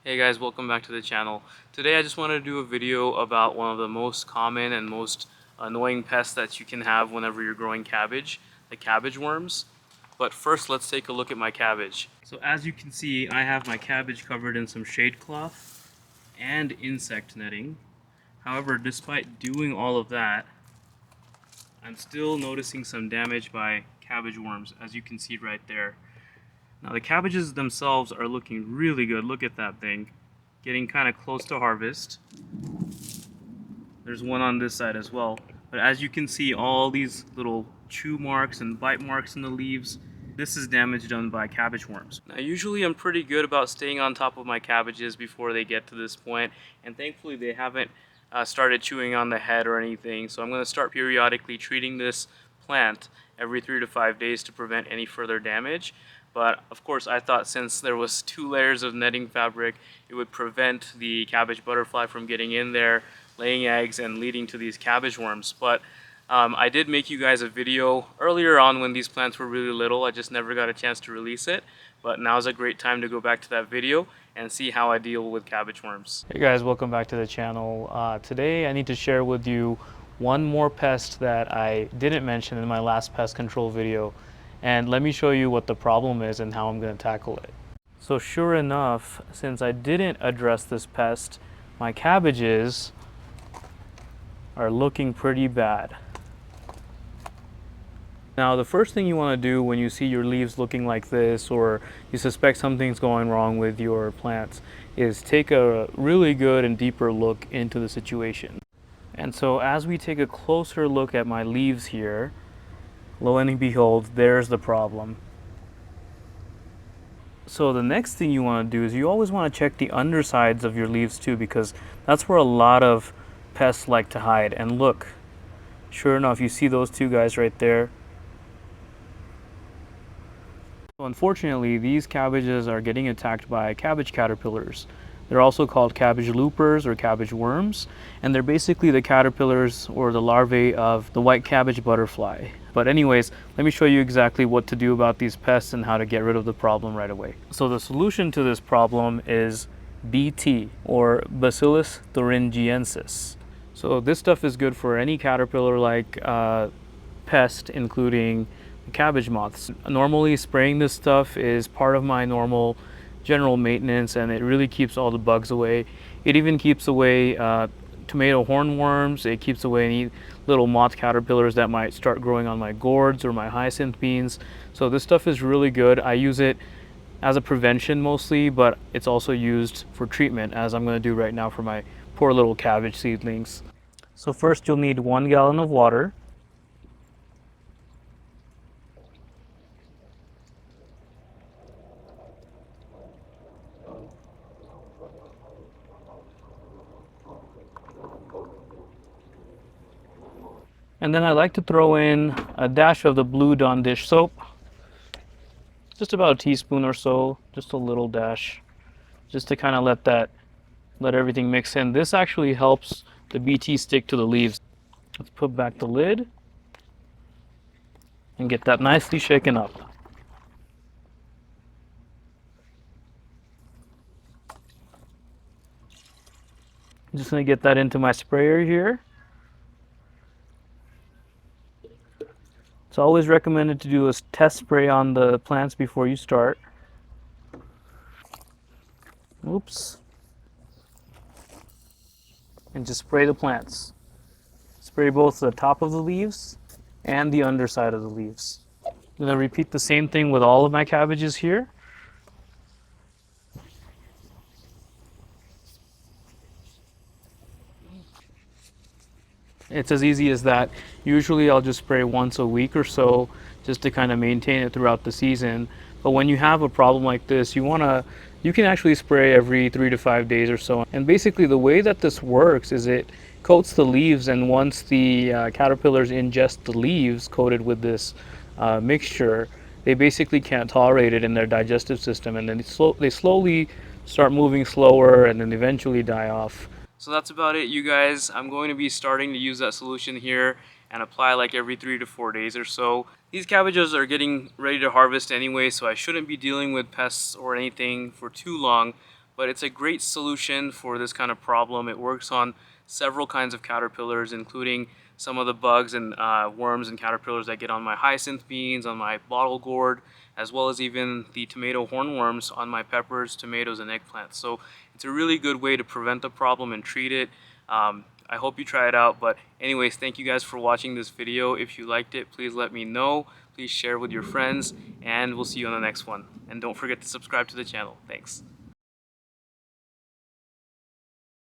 Hey guys, welcome back to the channel. Today I just wanted to do a video about one of the most common and most annoying pests that you can have whenever you're growing cabbage, the cabbage worms. But first let's take a look at my cabbage. So as you can see, I have my cabbage covered in some shade cloth and insect netting. However, despite doing all of that, I'm still noticing some damage by cabbage worms, as you can see right there. Now the cabbages themselves are looking really good. Look at that thing. Getting kind of close to harvest. There's one on this side as well. But as you can see, all these little chew marks and bite marks in the leaves, this is damage done by cabbage worms. Now usually I'm pretty good about staying on top of my cabbages before they get to this point, and thankfully they haven't started chewing on the head or anything, so I'm going to start periodically treating this plant every 3 to 5 days to prevent any further damage. But of course I thought since there was 2 layers of netting fabric, it would prevent the cabbage butterfly from getting in there, laying eggs and leading to these cabbage worms. But I did make you guys a video earlier on when these plants were really little. I just never got a chance to release it. But now's a great time to go back to that video and see how I deal with cabbage worms. Hey guys, welcome back to the channel. Today I need to share with you one more pest that I didn't mention in my last pest control video. And let me show you what the problem is and how I'm going to tackle it. So sure enough, since I didn't address this pest, my cabbages are looking pretty bad. Now the first thing you want to do when you see your leaves looking like this, or you suspect something's going wrong with your plants, is take a really good and deeper look into the situation. And so as we take a closer look at my leaves here, lo and behold, there's the problem. So the next thing you want to do is you always want to check the undersides of your leaves too, because that's where a lot of pests like to hide. And look, sure enough, you see those 2 guys right there. So unfortunately, these cabbages are getting attacked by cabbage caterpillars. They're also called cabbage loopers or cabbage worms, and they're basically the caterpillars or the larvae of the white cabbage butterfly. But anyways, let me show you exactly what to do about these pests and how to get rid of the problem right away. So the solution to this problem is BT, or Bacillus thuringiensis. So this stuff is good for any caterpillar-like pest, including cabbage moths. Normally spraying this stuff is part of my normal general maintenance, and it really keeps all the bugs away. It even keeps away tomato hornworms. It keeps away any little moth caterpillars that might start growing on my gourds or my hyacinth beans. So this stuff is really good. I use it as a prevention mostly, but it's also used for treatment, as I'm going to do right now for my poor little cabbage seedlings. So first you'll need 1 gallon of water. And then I like to throw in a dash of the blue Dawn dish soap. Just about a teaspoon or so, just a little dash, just to kind of let everything mix in. This actually helps the BT stick to the leaves. Let's put back the lid and get that nicely shaken up. I'm just going to get that into my sprayer here. It's always recommended to do a test spray on the plants before you start. Oops. And just spray the plants. Spray both the top of the leaves and the underside of the leaves. I'm going to repeat the same thing with all of my cabbages here. It's as easy as that. Usually I'll just spray once a week or so just to kind of maintain it throughout the season. But when you have a problem like this, you can actually spray every 3 to 5 days or so. And basically the way that this works is it coats the leaves, and once the caterpillars ingest the leaves coated with this mixture, they basically can't tolerate it in their digestive system, and then they slowly start moving slower and then eventually die off. So that's about it, you guys. I'm going to be starting to use that solution here and apply like every 3 to 4 days or so. These cabbages are getting ready to harvest anyway, so I shouldn't be dealing with pests or anything for too long. but it's a great solution for this kind of problem. It works on several kinds of caterpillars, including some of the bugs and worms and caterpillars that get on my hyacinth beans, on my bottle gourd, as well as even the tomato hornworms on my peppers, tomatoes, and eggplants. So it's a really good way to prevent the problem and treat it. I hope you try it out. But anyways, thank you guys for watching this video. If you liked it, please let me know. Please share with your friends, and we'll see you on the next one. And don't forget to subscribe to the channel. Thanks.